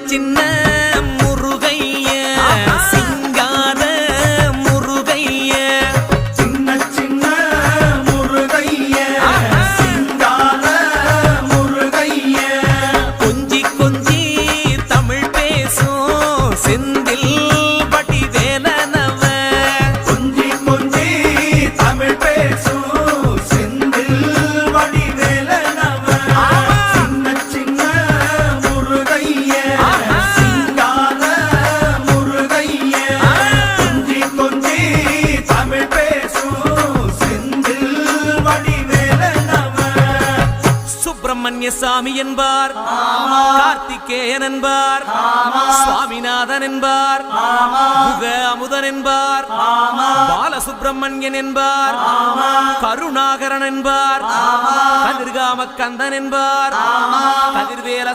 சின்ன முருகைய சிங்கார முருகைய சின்ன சின்ன முருகைய சிங்கார முருகைய கொஞ்சி கொஞ்சி தமிழ் பேசும் செந்தில் வடிவேலனவ கொஞ்சி கொஞ்சி தமிழ் பேசும் செந்தில் வடிவேலனவ சின்ன சின்ன முருகைய சிங்கார முருகைய கொஞ்சி கொஞ்சி தமிழ் பேசும் செந்தில் வடிவேலனவ சுப்பிரமணிய சாமி என்பார், கார்த்திகேயன் என்பார், சுவாமிநாதன் என்பார், முக அமுதன் என்பார், பாலசுப்பிரமணியன் என்பார், கருணாகரன் என்பார், கதிர்காம கந்தன் என்பார், கதிர்வேல